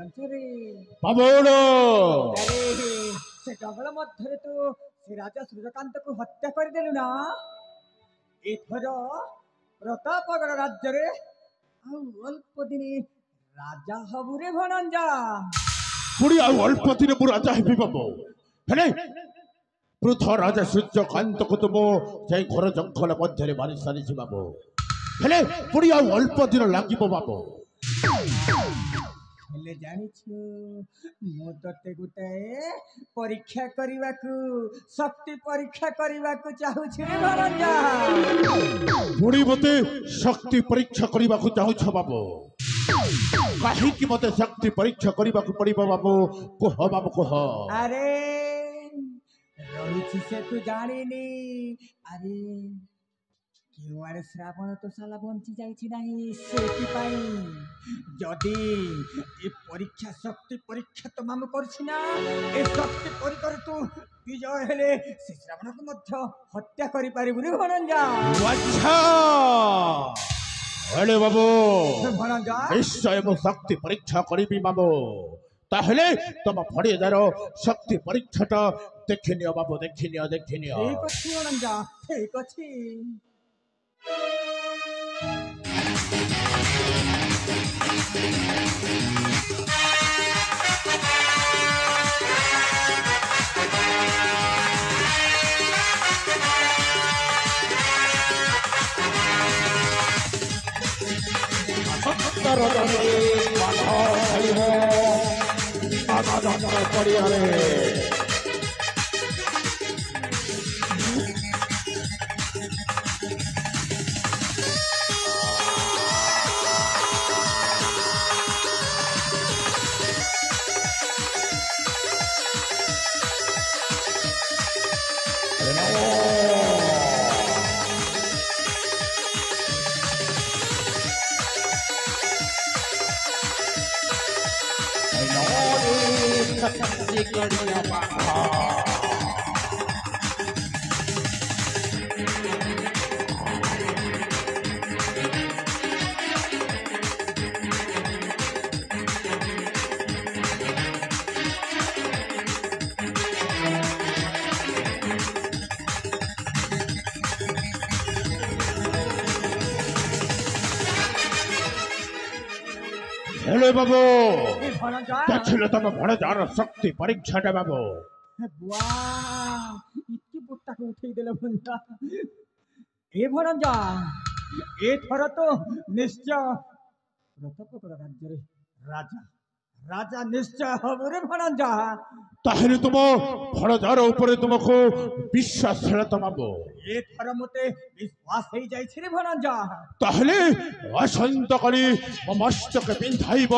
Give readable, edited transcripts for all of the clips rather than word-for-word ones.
ଜାଣିଛରେ ବାବୁଣ ସେ ଜଙ୍ଗଲ ମଧ୍ୟରେ ତୁ ସେ ରାଜା ସୂର୍ଯ୍ୟକାନ୍ତକୁ ହତ୍ୟା କରିଦେଲୁ ନା ଏଥର ପ୍ରତାପଗଡ଼ ରାଜ୍ୟରେ ଆଉ ଅଳ୍ପ ଦିନେ ରାଜା ହବୁରେ ଭଣଞ୍ଜା ପୁଣି ଆଉ ଅଳ୍ପ ଦିନ ମୁଁ ରାଜା ହେବି ବାବୁ ହେଲେ ବୃଦ୍ଧ ରାଜା ସୂର୍ଯ୍ୟକାନ୍ତକୁ ତ ମୁଁ ସେଇ ଘର ଜଙ୍ଗଲ ମଧ୍ୟରେ ମାରି ସାରିଛି ବାବୁ ହେଲେ ପୁଣି ଆଉ ଅଳ୍ପ ଦିନ ଲାଗିବ ବାବୁ ହେଲେ ଜାଣିଛୁ ମୁଁ ତତେ ଗୋଟାଏ ପରୀକ୍ଷା କରିବାକୁ ଶକ୍ତି ପରୀକ୍ଷା କରିବାକୁ ଚାହୁଁଛି ରେ ଭଣଞ୍ଜା ପୁଣି ମତେ ଶକ୍ତି ପରୀକ୍ଷା କରିବାକୁ ଚାହୁଁଛ ବାବୁ କାହିଁକି ମତେ ଶକ୍ତି ପରୀକ୍ଷା କରିବାକୁ ପଡିବ ବାବୁ କୁହ ବାବୁ କୁହ ଆରେ ରହିଛି ସେ ତୁ ଜାଣିନି ଆରେ କେଉଁଆଡ଼େ ଶ୍ରାବଣ ତ ସାଲା ବଞ୍ଚି ଯାଇଛି ନାହିଁ ସେଥିପାଇଁ ଯଦି ଏ ପରୀକ୍ଷା ଶକ୍ତି ପରୀକ୍ଷା ତ ମାମୁ କରୁଛି ନା ଏ ଶକ୍ତି ପରୀକ୍ଷାରେ ତୁ ବିଜୟ ହେଲେ ସେ ଶ୍ରାବଣକୁ ମଧ୍ୟ ହତ୍ୟା କରିପାରିବୁନି ଭଣଞ୍ଜା ଆଚ୍ଛା ହେଲେ ବାବୁ ଭଣଞ୍ଜା ନିଶ୍ଚୟ ମୁଁ ଶକ୍ତି ପରୀକ୍ଷା କରିବି ବାବୁ ତାହେଲେ ତମ ଫଡ଼ିଦାର ଶକ୍ତି ପରୀକ୍ଷାଟା ଦେଖିନିଅ ବାବୁ ଦେଖିନିଅ ଠିକ ଅଛି ଭଣଞ୍ଜା ଠିକ ଅଛି ପଡ଼ିଆରେ हेलो बाबू देखिले तुम भणजार शक्ति परीक्षा टा बाबू इतनी बुट्टा को उठे देले भणजा ए भणजा ए थर तो निश्चय प्रतापगढ़ राज्य रे राजा राजा निश्चय हबरे भणजा ताहेले तुम भणजार ऊपर तुमको विश्वास है तो बाबू ए थर मते विश्वास हे जाई छी रे भणजा ताहेले असंत कली मस्तक बिंधाइब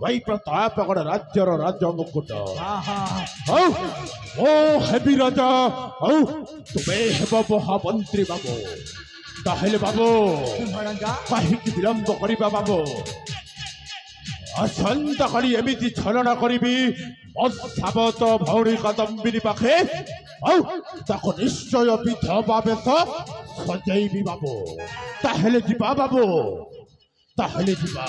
वही प्रतापगढ़ राज्यर राजा मुकुट ओ हेबी राजा औ तुमे हेब महामंत्री बाबू ताहेले बाबू काहिक विलंब करिबा बाबू असंत कली एमिति छलना करिबी साबत भौरी कदम्बिनी पाखे ताको निश्चय विधवा बेश सजैबी बाबू ताहेले जिबा बाबू ताहेले जिबा